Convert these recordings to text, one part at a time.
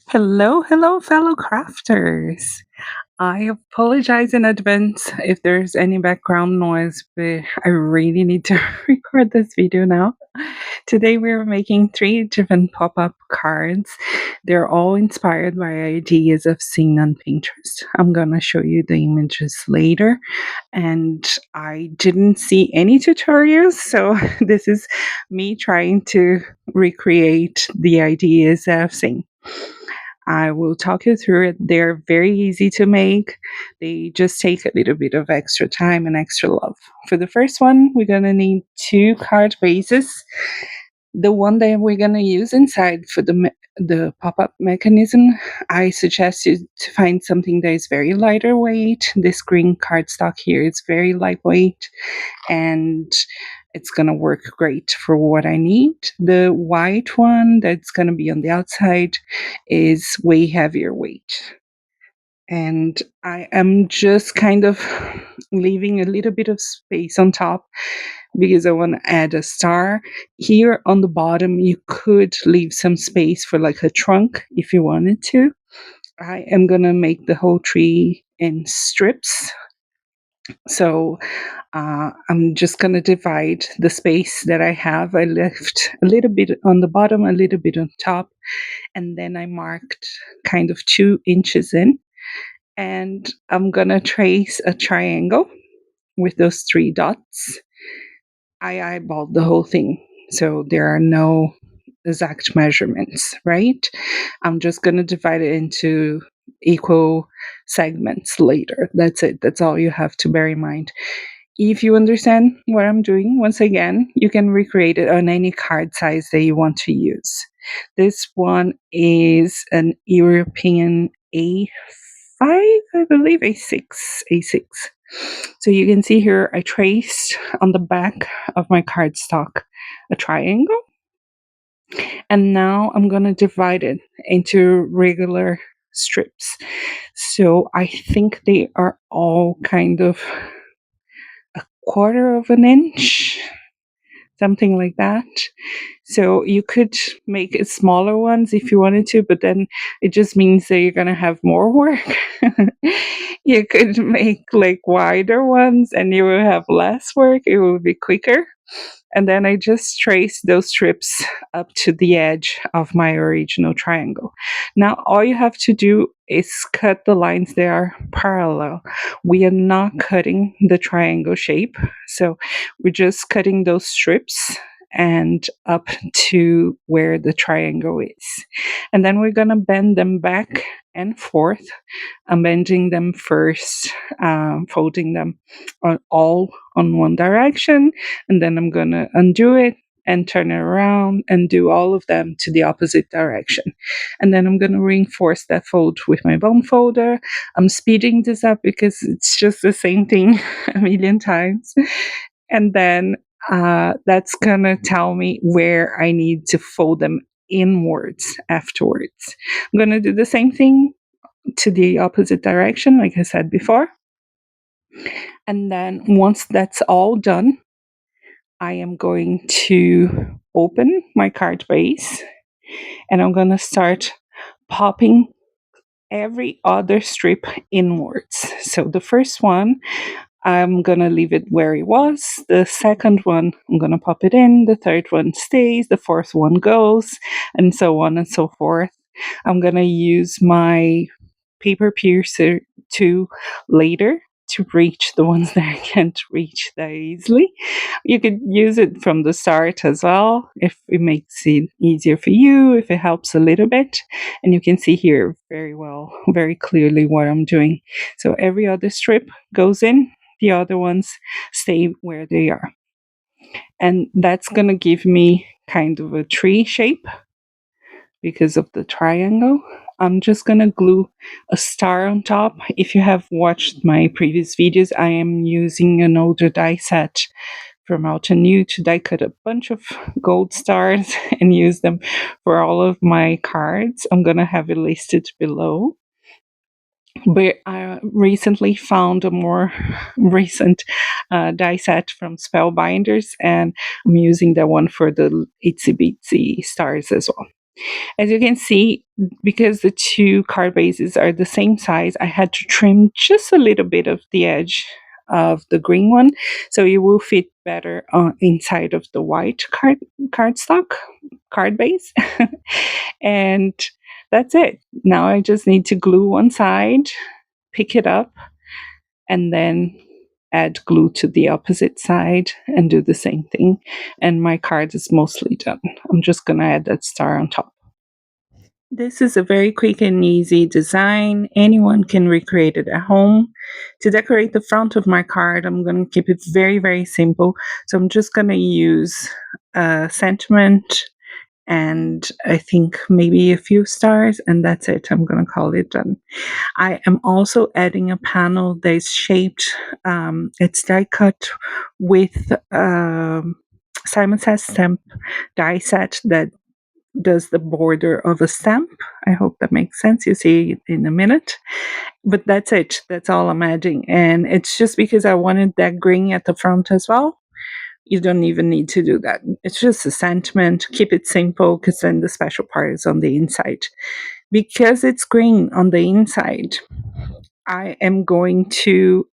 Hello, hello, fellow crafters. I apologize in advance if there's any background noise, but I really need to record this video now. Today we're making 3 different pop-up cards. They're all inspired by ideas I've seen on Pinterest. I'm gonna show you the images later, and I didn't see any tutorials, so this is me trying to recreate the ideas that I've seen. I will talk you through it. They're very easy to make. They just take a little bit of extra time and extra love. For the first one, we're going to need 2 card bases. The one that we're going to use inside for the pop-up mechanism, I suggest you to find something that is very lighter weight. This green cardstock here is very lightweight, and it's going to work great for what I need. The white one that's going to be on the outside is way heavier weight. And I am just kind of leaving a little bit of space on top because I want to add a star. Here on the bottom, you could leave some space for like a trunk if you wanted to. I am going to make the whole tree in strips. So I'm just going to divide the space that I have. I left a little bit on the bottom, a little bit on top, and then I marked kind of 2 inches in. And I'm going to trace a triangle with those 3 dots. I eyeballed the whole thing, so there are no exact measurements, right? I'm just going to divide it into equal segments later. That's it. That's all you have to bear in mind. If you understand what I'm doing, once again, you can recreate it on any card size that you want to use. This one is an European A5, I believe, A6. So you can see here I traced on the back of my cardstock a triangle. And now I'm going to divide it into regular strips. So I think they are all kind of 1/4 of an inch, something like that. So you could make it smaller ones if you wanted to, but then it just means that you're going to have more work. You could make like wider ones and you will have less work. It will be quicker. And then I just trace those strips up to the edge of my original triangle. Now, all you have to do is cut the lines that are parallel. We are not cutting the triangle shape, so we're just cutting those strips and up to where the triangle is. And then we're going to bend them back and forth. I'm bending them first, folding them all on one direction, and then I'm going to undo it and turn it around and do all of them to the opposite direction. And then I'm going to reinforce that fold with my bone folder. I'm speeding this up because it's just the same thing a million times. And then that's going to tell me where I need to fold them inwards afterwards. I'm going to do the same thing to the opposite direction, like I said before. And then once that's all done, I am going to open my card base and I'm going to start popping every other strip inwards. So the first one, I'm going to leave it where it was. The second one, I'm going to pop it in. The third one stays. The fourth one goes, and so on and so forth. I'm going to use my paper piercer tool later to reach the ones that I can't reach that easily. You could use it from the start as well if it makes it easier for you, if it helps a little bit. And you can see here very clearly what I'm doing. So every other strip goes in, the other ones stay where they are. And that's going to give me kind of a tree shape because of the triangle. I'm just going to glue a star on top. If you have watched my previous videos, I am using an older die set from Altenew to die cut a bunch of gold stars and use them for all of my cards. I'm going to have it listed below. But I recently found a more recent die set from Spellbinders, and I'm using that one for the itsy bitsy stars as well. As you can see, because the two card bases are the same size, I had to trim just a little bit of the edge of the green one, so it will fit better inside of the white cardstock card base. And that's it. Now I just need to glue one side, pick it up, and then add glue to the opposite side and do the same thing. And my card is mostly done. I'm just going to add that star on top. This is a very quick and easy design. Anyone can recreate it at home. To decorate the front of my card, I'm going to keep it very, very simple. So I'm just going to use a sentiment and I think maybe a few stars, and that's it. I'm going to call it done. I am also adding a panel that is shaped, it's die cut with Simon Says stamp die set that does the border of a stamp. I hope that makes sense. You see it in a minute. But that's it. That's all I'm adding. And it's just because I wanted that green at the front as well. You don't even need to do that. It's just a sentiment. Keep it simple because then the special part is on the inside. Because it's green on the inside, I am going to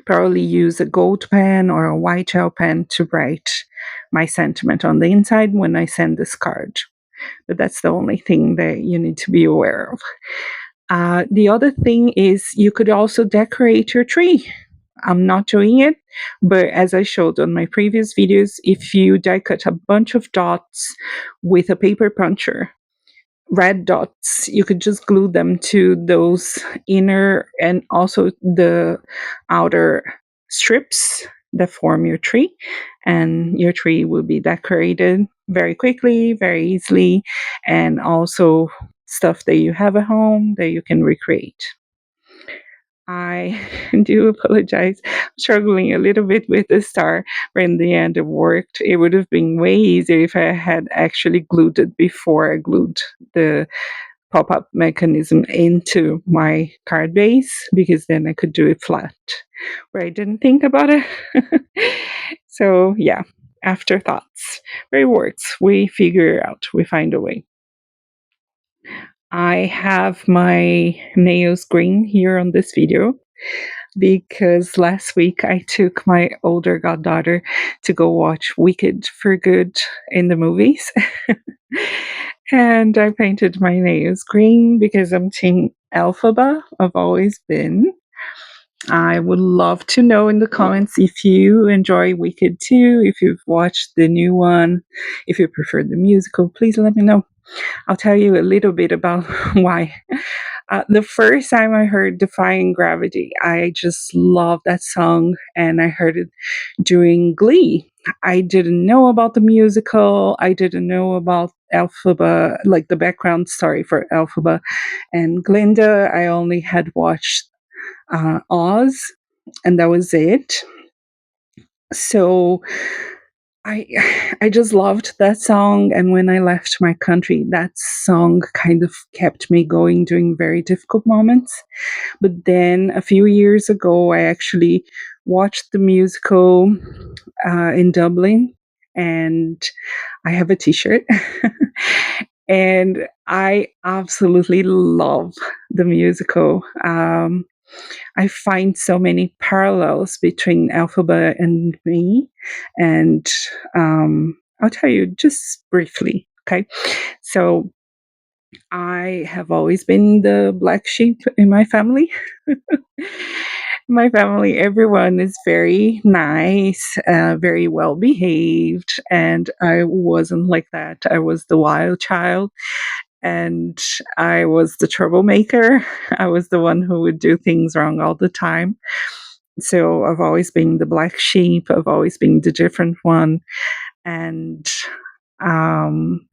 probably use a gold pen or a white gel pen to write my sentiment on the inside when I send this card. But that's the only thing that you need to be aware of. The other thing is you could also decorate your tree. I'm not doing it, but as I showed on my previous videos, if you die cut a bunch of dots with a paper puncher, red dots, you could just glue them to those inner and also the outer strips that form your tree, and your tree will be decorated very quickly, very easily, and also stuff that you have at home that you can recreate. I do apologize. I'm struggling a little bit with the star, but in the end it worked. It would have been way easier if I had actually glued it before I glued the pop-up mechanism into my card base, because then I could do it flat. But I didn't think about it. So yeah, afterthoughts. But it works. We figure it out. We find a way. I have my nails green here on this video because last week I took my older goddaughter to go watch Wicked for Good in the movies. And I painted my nails green because I'm Team Elphaba. I've always been. I would love to know in the comments if you enjoy Wicked too, if you've watched the new one, if you prefer the musical, please let me know. I'll tell you a little bit about why. The first time I heard Defying Gravity, I just loved that song and I heard it during Glee. I didn't know about the musical. I didn't know about Elphaba, like the background story for Elphaba and Glinda. I only had watched Oz, and that was it. So I I just loved that song, and when I left my country, that song kind of kept me going during very difficult moments. But then a few years ago, I actually watched the musical in Dublin, and I have a T-shirt, and I absolutely love the musical. I find so many parallels between Elphaba and me, and I'll tell you just briefly. Okay, so I have always been the black sheep in my family. My family, everyone is very nice, very well behaved, and I wasn't like that. I was the wild child, and I was the troublemaker. I was the one who would do things wrong all the time. So I've always been the black sheep. I've always been the different one. And um,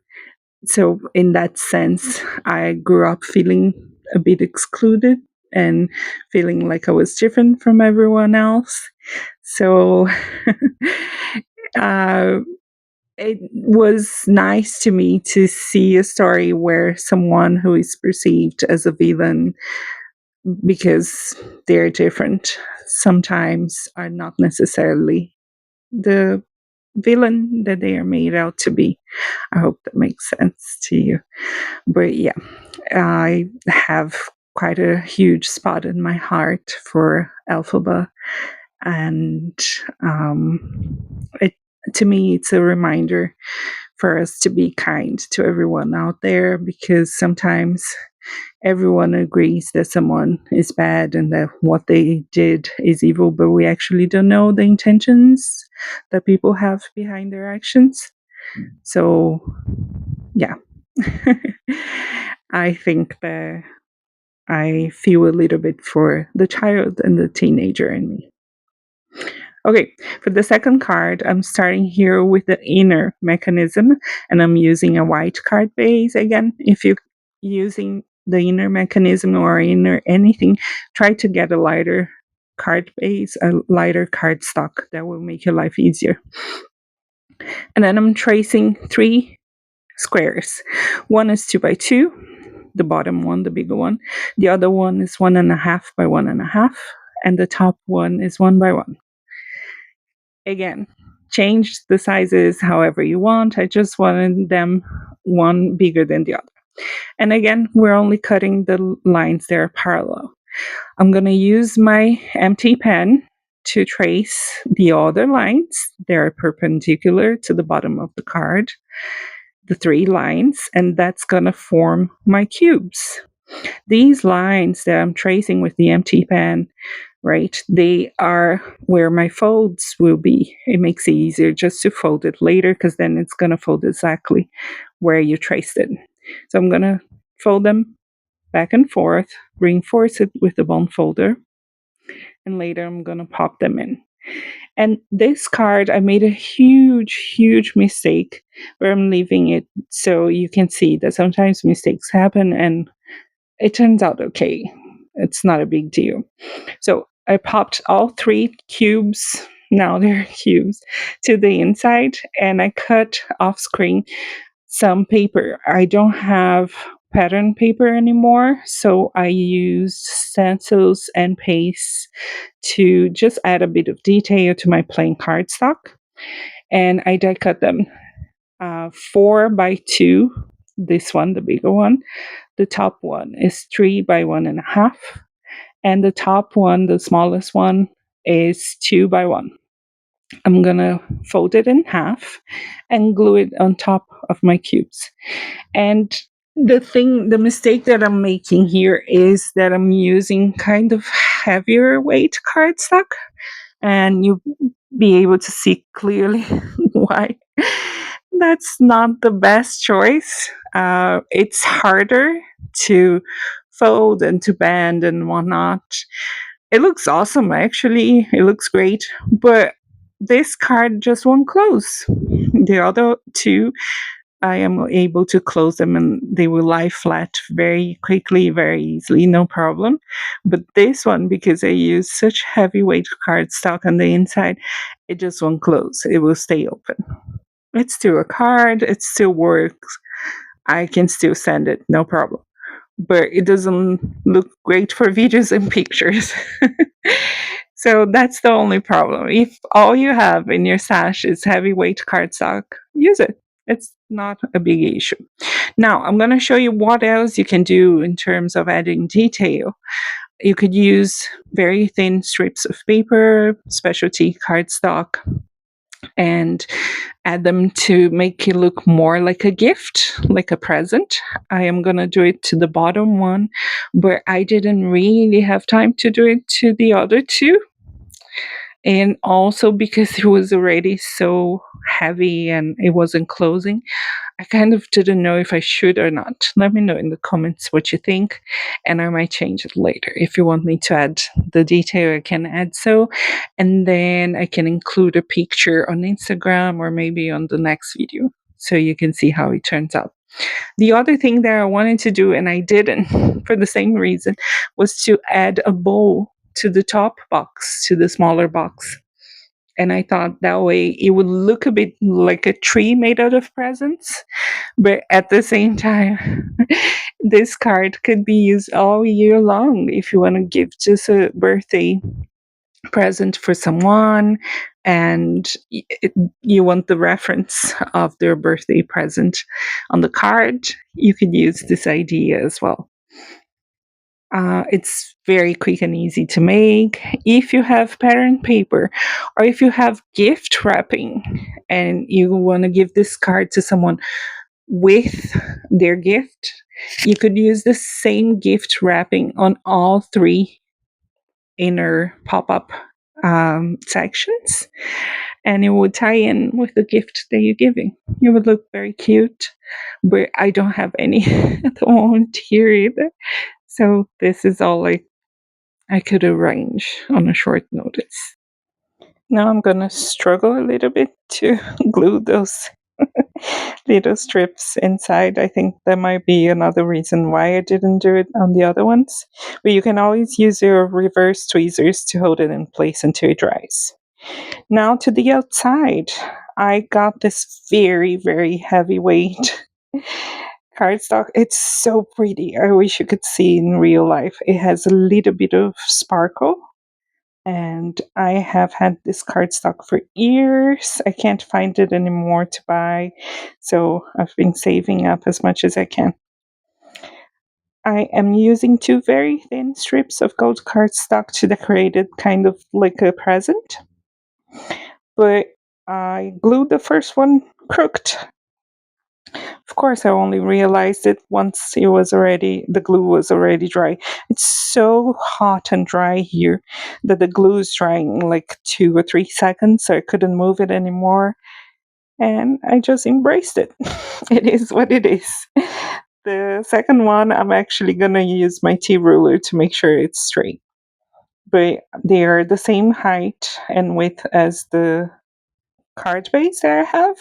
so, in that sense, I grew up feeling a bit excluded and feeling like I was different from everyone else. So, uh, it was nice to me to see a story where someone who is perceived as a villain because they're different sometimes are not necessarily the villain that they are made out to be. I hope that makes sense to you. But yeah, I have quite a huge spot in my heart for Alphaba, and it to me it's a reminder for us to be kind to everyone out there, because sometimes everyone agrees that someone is bad and that what they did is evil, but we actually don't know the intentions that people have behind their actions. So, yeah. I think that I feel a little bit for the child and the teenager in me. Okay, for the second card, I'm starting here with the inner mechanism, and I'm using a white card base. Again, if you're using the inner mechanism or inner anything, try to get a lighter card base, a lighter card stock. That will make your life easier. And then I'm tracing 3 squares. One is 2 by 2, the bottom one, the bigger one. The other one is 1.5 by 1.5, and the top one is 1 by 1. Again, change the sizes however you want. I just wanted them one bigger than the other. And again, we're only cutting the lines that are parallel. I'm going to use my empty pen to trace the other lines. They're perpendicular to the bottom of the card, the 3 lines, and that's going to form my cubes. These lines that I'm tracing with the empty pen, right, they are where my folds will be. It makes it easier just to fold it later, because then it's going to fold exactly where you traced it. So I'm going to fold them back and forth, reinforce it with the bone folder, and later I'm going to pop them in. And this card, I made a huge mistake where I'm leaving it so you can see that sometimes mistakes happen and it turns out okay. It's not a big deal. So I popped all 3 cubes, now they're cubes, to the inside, and I cut off screen some paper. I don't have pattern paper anymore, so I use stencils and paste to just add a bit of detail to my plain cardstock. And I die cut them 4 by 2. This one, the bigger one. The top one is 3 by 1.5, and the top one, the smallest one, is 2 by 1. I'm gonna fold it in half and glue it on top of my cubes. And the mistake that I'm making here is that I'm using kind of heavier weight cardstock, and you'll be able to see clearly why that's not the best choice. It's harder to fold and to bend and whatnot. It looks awesome, actually. It looks great, but this card just won't close. The other 2, I am able to close them and they will lie flat very quickly, very easily, no problem. But this one, because I use such heavyweight cardstock on the inside, it just won't close. It will stay open. It's still a card, it still works. I can still send it, no problem. But it doesn't look great for videos and pictures. So that's the only problem. If all you have in your stash is heavyweight cardstock, use it. It's not a big issue. Now, I'm going to show you what else you can do in terms of adding detail. You could use very thin strips of paper, specialty cardstock, and add them to make it look more like a gift, like a present. I am going to do it to the bottom one, but I didn't really have time to do it to the other 2. And also because it was already so heavy and it wasn't closing, I kind of didn't know if I should or not. Let me know in the comments what you think, and I might change it later. If you want me to add the detail, I can add so, and then I can include a picture on Instagram or maybe on the next video so you can see how it turns out. The other thing that I wanted to do, and I didn't for the same reason, was to add a bowl to the top box, to the smaller box. And I thought that way it would look a bit like a tree made out of presents. But at the same time, this card could be used all year long if you want to give just a birthday present for someone, and you want the reference of their birthday present on the card, you could use this idea as well. It's very quick and easy to make. If you have pattern paper or if you have gift wrapping and you want to give this card to someone with their gift, you could use the same gift wrapping on all three inner pop up sections, and it would tie in with the gift that you're giving. It would look very cute, but I don't have any at the moment here either. So this is all I could arrange on a short notice. Now I'm gonna struggle a little bit to glue those little strips inside. I think that might be another reason why I didn't do it on the other ones. But you can always use your reverse tweezers to hold it in place until it dries. Now to the outside. I got this very, very heavyweight cardstock. It's so pretty. I wish you could see in real life. It has a little bit of sparkle. And I have had this cardstock for years. I can't find it anymore to buy. So I've been saving up as much as I can. I am using two very thin strips of gold cardstock to decorate it kind of like a present. But I glued the first one crooked. Of course, I only realized it once the glue was already dry. It's so hot and dry here that the glue is drying in like 2 or 3 seconds, so I couldn't move it anymore. And I just embraced it. It is what it is. The second one, I'm actually gonna use my T ruler to make sure it's straight. But they are the same height and width as the card base that I have.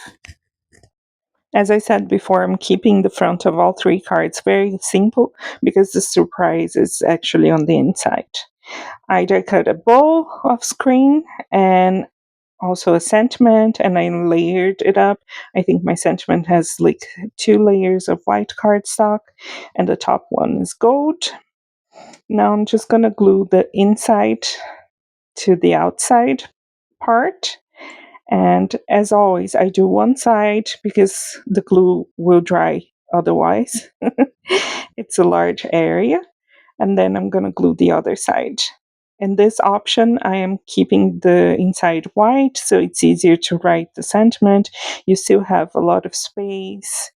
As I said before, I'm keeping the front of all three cards very simple because the surprise is actually on the inside. I cut a bowl of screen and also a sentiment, and I layered it up. I think my sentiment has like 2 layers of white cardstock, and the top one is gold. Now I'm just gonna glue the inside to the outside part. And as always, I do one side because the glue will dry otherwise. It's a large area. And then I'm going to glue the other side. In this option, I am keeping the inside white so it's easier to write the sentiment. You still have a lot of space.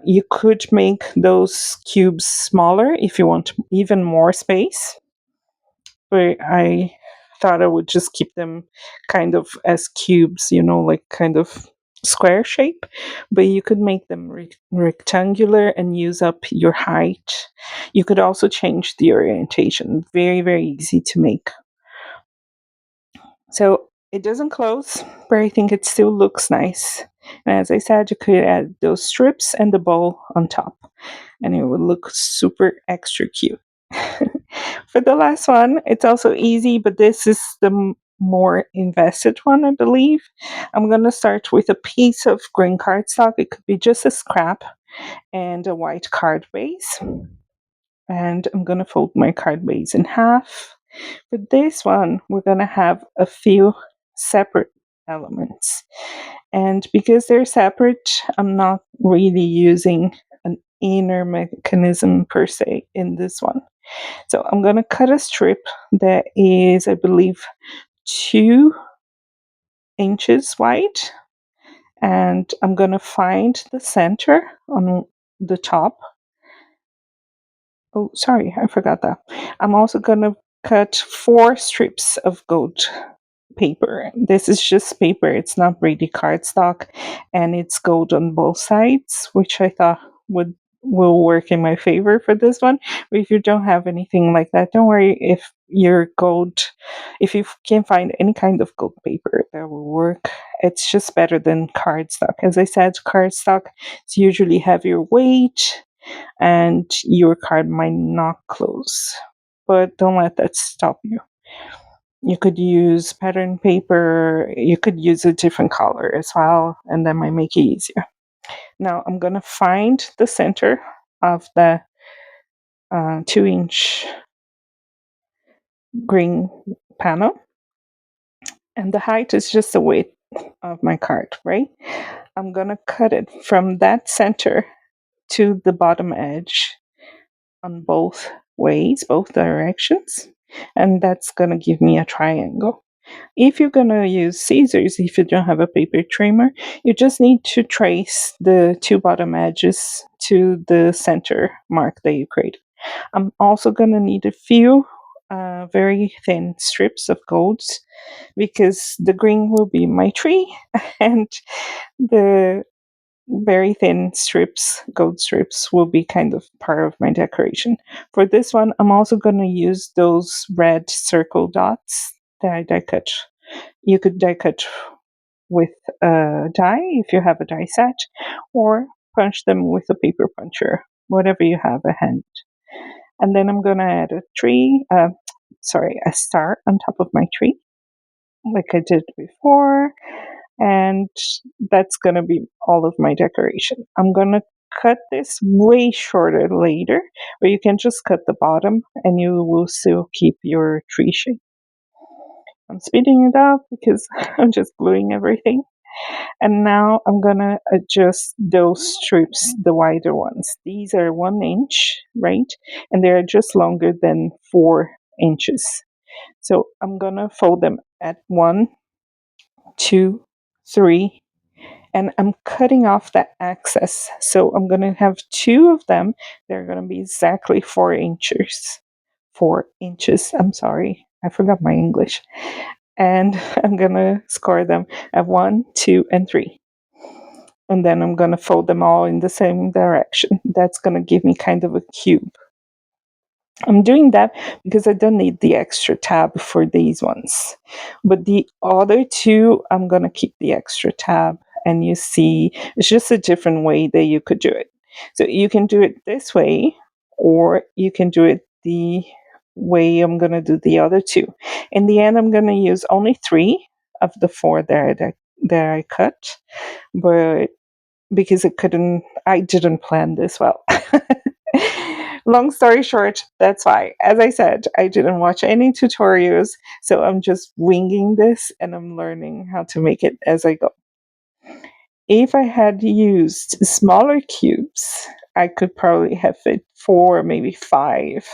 You could make those cubes smaller if you want even more space. But I thought I would just keep them kind of as cubes, like kind of square shape. But you could make them rectangular and use up your height. You could also change the orientation. Very, very easy to make. So it doesn't close, but I think it still looks nice. And as I said, you could add those strips and the bowl on top, and it would look super extra cute. For the last one, it's also easy, but this is the more invested one, I believe. I'm going to start with a piece of green cardstock. It could be just a scrap and a white card base. And I'm going to fold my card base in half. For this one, we're going to have a few separate elements. And because they're separate, I'm not really using an inner mechanism per se in this one. So I'm going to cut a strip that is, I believe, 2 inches wide. And I'm going to find the center on the top. Oh, sorry, I forgot that. I'm also going to cut 4 strips of gold paper. This is just paper, it's not really cardstock, and it's gold on both sides, which I thought will work in my favor for this one. But if you don't have anything like that, don't worry. If you can find any kind of gold paper, that will work. It's just better than cardstock. As I said, cardstock is usually heavier weight and your card might not close, but don't let that stop you. You could use pattern paper, you could use a different color as well, and that might make it easier. Now I'm going to find the center of the 2-inch green panel, And the height is just the width of my card, right? I'm gonna cut it from that center to the bottom edge on both ways, both directions, and that's gonna give me a triangle. If you're gonna use scissors, if you don't have a paper trimmer, you just need to trace the two bottom edges to the center mark that you create. I'm also gonna need a few very thin strips of golds because the green will be my tree and the very thin strips, gold strips, will be kind of part of my decoration. For this one, I'm also going to use those red circle dots that I die cut. You could die cut with a die if you have a die set, or punch them with a paper puncher, whatever you have at hand. And then I'm going to add a star on top of my tree, like I did before, and that's gonna be all of my decoration. I'm gonna cut this way shorter later, or you can just cut the bottom and you will still keep your tree shape. I'm speeding it up because I'm just gluing everything. And now I'm gonna adjust those strips, the wider ones. These are 1 inch, right? And they're just longer than 4 inches. So I'm gonna fold them at 1, 2, 3, and I'm cutting off that excess. So I'm going to have two of them. They're going to be exactly 4 inches. 4 inches. I'm sorry. I forgot my English. And I'm going to score them at 1, 2, and 3. And then I'm going to fold them all in the same direction. That's going to give me kind of a cube. I'm doing that because I don't need the extra tab for these ones. But the other two, I'm going to keep the extra tab. And you see, it's just a different way that you could do it. So you can do it this way, or you can do it the way I'm going to do the other two. In the end, I'm going to use only 3 of the 4 that I cut. But because I didn't plan this well. Long story short, that's why. As I said, I didn't watch any tutorials, so I'm just winging this and I'm learning how to make it as I go. If I had used smaller cubes, I could probably have fit 4, maybe 5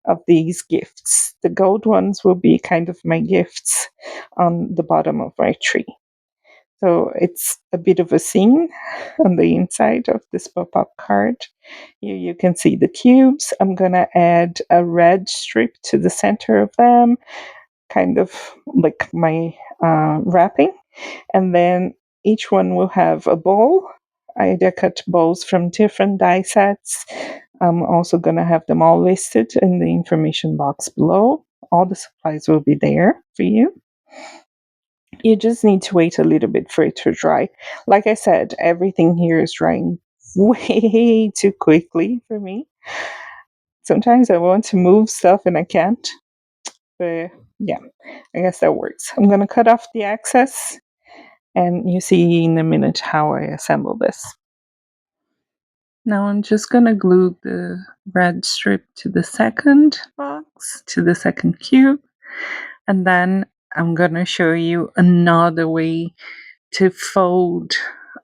of these gifts. The gold ones will be kind of my gifts on the bottom of my tree. So it's a bit of a scene on the inside of this pop-up card. Here you can see the cubes. I'm gonna add a red strip to the center of them, kind of like my wrapping. And then each one will have a bowl. I cut bowls from different die sets. I'm also gonna have them all listed in the information box below. All the supplies will be there for you. You just need to wait a little bit for it to dry. Like I said, everything here is drying way too quickly for me. Sometimes I want to move stuff and I can't. But yeah, I guess that works. I'm going to cut off the excess and you see in a minute how I assemble this. Now I'm just going to glue the red strip to the second box, to the second cube. And then I'm going to show you another way to fold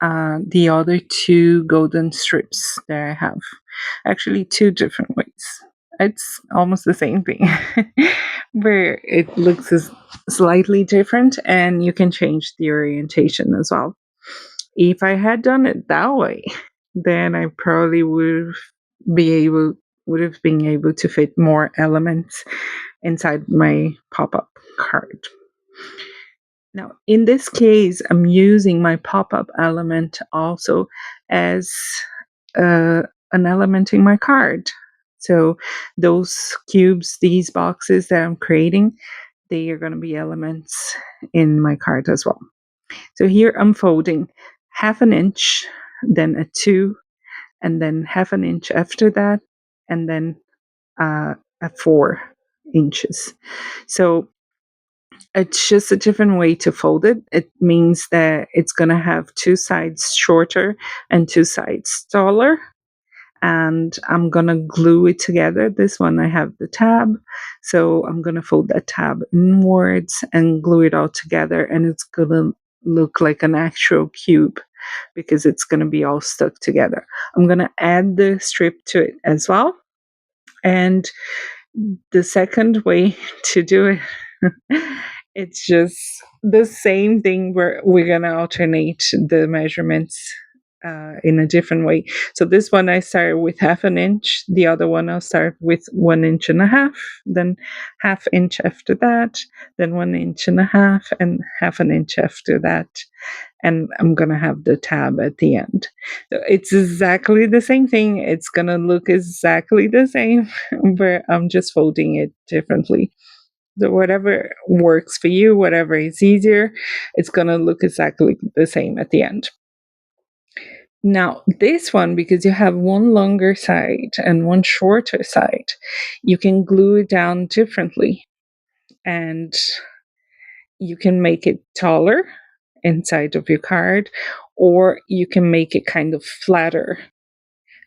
the other 2 golden strips that I have. Actually, 2 different ways. It's almost the same thing, where it looks slightly different and you can change the orientation as well. If I had done it that way, then I probably would have been able to fit more elements inside my pop-up card. Now, in this case, I'm using my pop-up element also as an element in my card. So those cubes, these boxes that I'm creating, they are going to be elements in my card as well. So here I'm folding 1/2 inch, then a 2, and then 1/2 inch after that, and then at 4 inches. So it's just a different way to fold it. It means that it's going to have 2 sides shorter and 2 sides taller. and I'm gonna glue it together. This one I have the tab, so I'm gonna fold that tab inwards and glue it all together, and it's gonna look like an actual cube because it's gonna be all stuck together. I'm gonna add the strip to it as well. And the second way to do it, it's just the same thing where we're gonna alternate the measurements in a different way. So this one I started with 1/2 inch, the other one I'll start with 1.5 inches, then 1/2 inch after that, then 1.5 inches, and 1/2 inch after that. And I'm gonna have the tab at the end. So it's exactly the same thing. It's gonna look exactly the same, but I'm just folding it differently. So whatever works for you, whatever is easier, it's gonna look exactly the same at the end. Now, this one, because you have one longer side and one shorter side, you can glue it down differently. And you can make it taller inside of your card, or you can make it kind of flatter,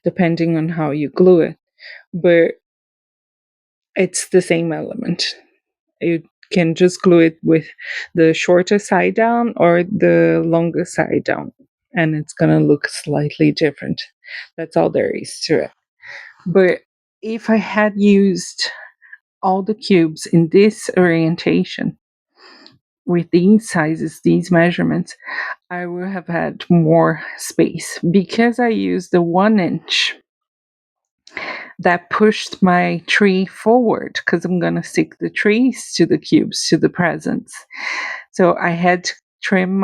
depending on how you glue it. But it's the same element. You can just glue it with the shorter side down or the longer side down, and it's gonna look slightly different. That's all there is to it. But if I had used all the cubes in this orientation with these sizes, these measurements, I would have had more space. Because I used the 1 inch, that pushed my tree forward because I'm going to stick the trees to the cubes, to the presents. So I had to trim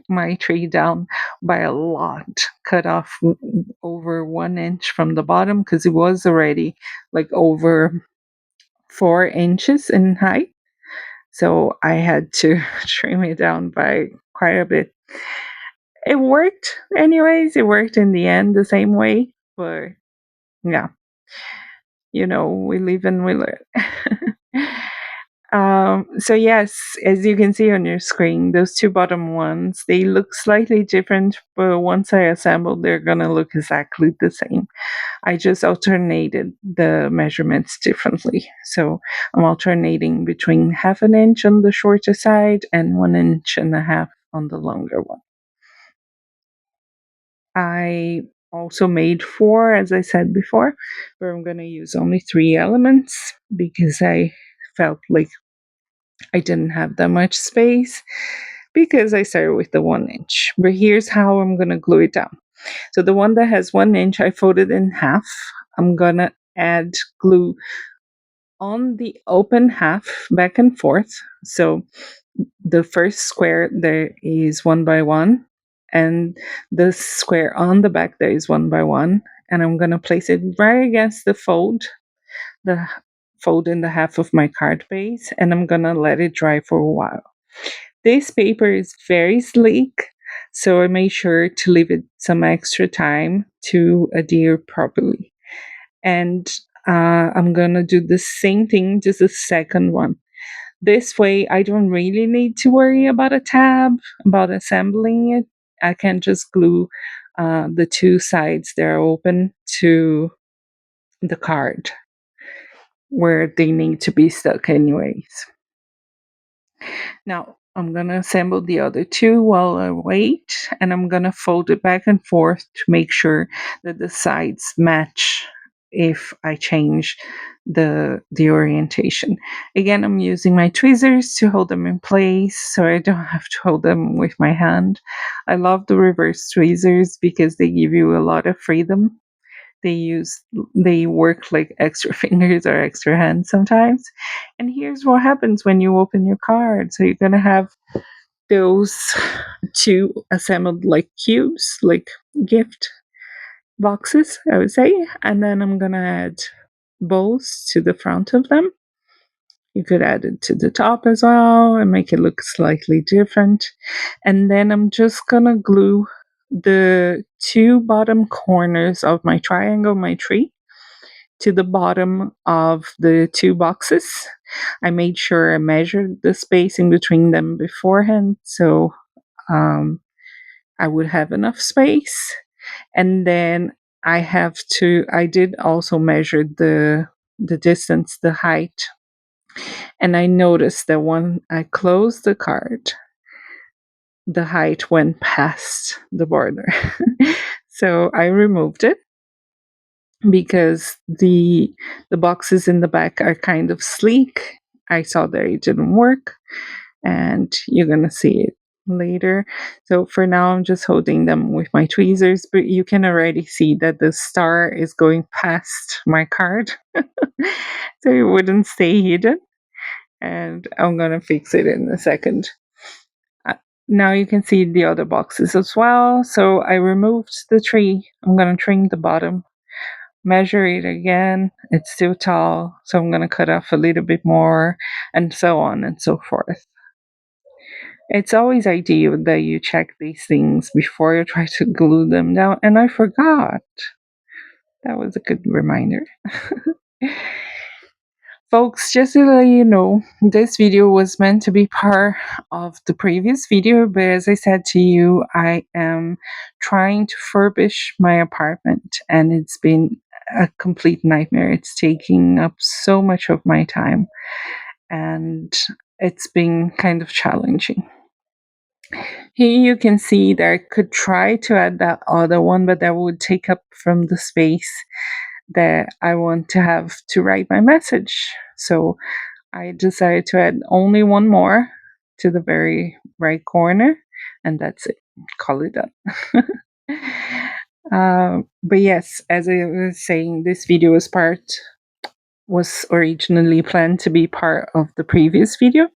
my tree down by a lot, cut off over 1 inch from the bottom because it was already like over 4 inches in height. So I had to trim it down by quite a bit. It worked anyways. It worked in the end the same way, but yeah, we live and we learn. So yes, as you can see on your screen, those two bottom ones, they look slightly different, but once I assemble, they're gonna look exactly the same. I just alternated the measurements differently. So I'm alternating between 1/2 inch on the shorter side and 1.5 inches on the longer one. I also made 4, as I said before, but I'm going to use only 3 elements because I felt like I didn't have that much space because I started with the 1 inch. But here's how I'm going to glue it down. So the one that has 1 inch, I folded in half. I'm going to add glue on the open half back and forth. So the first square there is 1 by 1, and the square on the back there is 1 by 1, and I'm going to place it right against the fold in the half of my card base, and I'm going to let it dry for a while. This paper is very sleek, so I made sure to leave it some extra time to adhere properly. And I'm going to do the same thing, just the second one. This way, I don't really need to worry about a tab, about assembling it. I can just glue the two sides that are open to the card where they need to be stuck anyways. Now, I'm going to assemble the other two while I wait, and I'm going to fold it back and forth to make sure that the sides match if I change the orientation. Again, I'm using my tweezers to hold them in place so I don't have to hold them with my hand. I love the reverse tweezers because they give you a lot of freedom. They work like extra fingers or extra hands sometimes. And here's what happens when you open your card. So you're gonna have those two assembled like cubes, like gift boxes, I would say. And then I'm gonna add bows to the front of them. You could add it to the top as well and make it look slightly different. And then I'm just gonna glue the two bottom corners of my triangle, my tree, to the bottom of the two boxes. I made sure I measured the space in between them beforehand, so I would have enough space. And then I did also measure the distance, the height, and I noticed that when I closed the card, the height went past the border. So I removed it because the boxes in the back are kind of sleek. I saw that it didn't work, and you're gonna see it later. So for now, I'm just holding them with my tweezers, but you can already see that the star is going past my card, so it wouldn't stay hidden. And I'm gonna fix it in a second. Uh, Now you can see the other boxes as well. So I removed the tree. I'm gonna trim the bottom, measure it again. It's still tall, so I'm gonna cut off a little bit more, and so on and so forth. It's always ideal that you check these things before you try to glue them down, and I forgot. That was a good reminder. Folks, just to let you know, this video was meant to be part of the previous video, but as I said to you, I am trying to furbish my apartment, and it's been a complete nightmare. It's taking up so much of my time, and it's been kind of challenging. Here you can see that I could try to add that other one, but that would take up from the space that I want to have to write my message. So I decided to add only one more to the very right corner, and that's it. Call it done. But yes, as I was saying, this video was originally planned to be part of the previous video.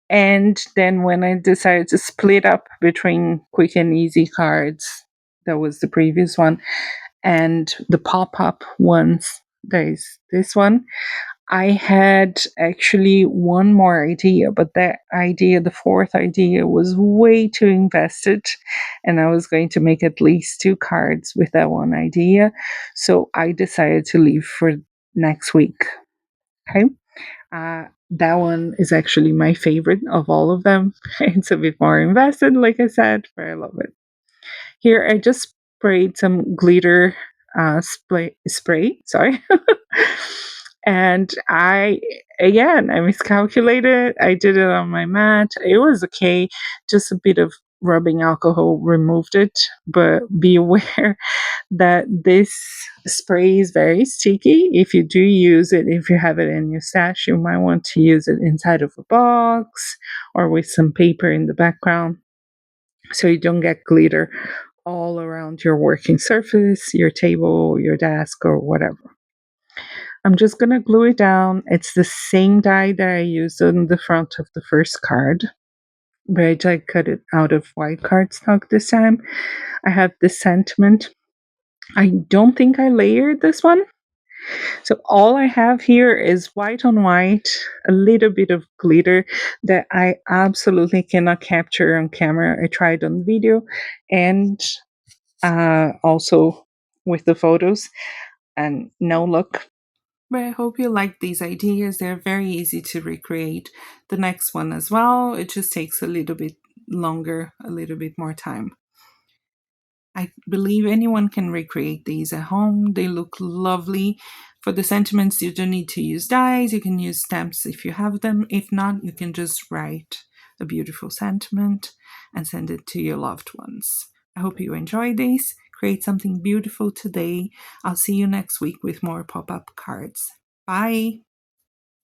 And then when I decided to split up between quick and easy cards, that was the previous one, and the pop up ones, there is this one. I had actually one more idea, but that idea, the fourth idea, was way too invested, and I was going to make at least two cards with that one idea. So I decided to leave for next week. Okay. That one is actually my favorite of all of them. It's a bit more invested, like I said, but I love it. Here, I just sprayed some glitter spray. Sorry. And I miscalculated. I did it on my mat. It was okay. Just a bit of rubbing alcohol removed it, but be aware that this spray is very sticky. If you do use it, if you have it in your stash, you might want to use it inside of a box or with some paper in the background so you don't get glitter all around your working surface, your table, your desk, or whatever. I'm just gonna glue it down. It's the same die that I used on the front of the first card, but I cut it out of white cardstock this time. I have this sentiment. I don't think I layered this one. So all I have here is white on white, a little bit of glitter that I absolutely cannot capture on camera. I tried on video and also with the photos, and no luck. But I hope you like these ideas. They're very easy to recreate. The next one as well, it just takes a little bit longer, a little bit more time. I believe anyone can recreate these at home. They look lovely. For the sentiments, you don't need to use dies. You can use stamps if you have them. If not, you can just write a beautiful sentiment and send it to your loved ones. I hope you enjoy this. Create something beautiful today. I'll see you next week with more pop-up cards. Bye!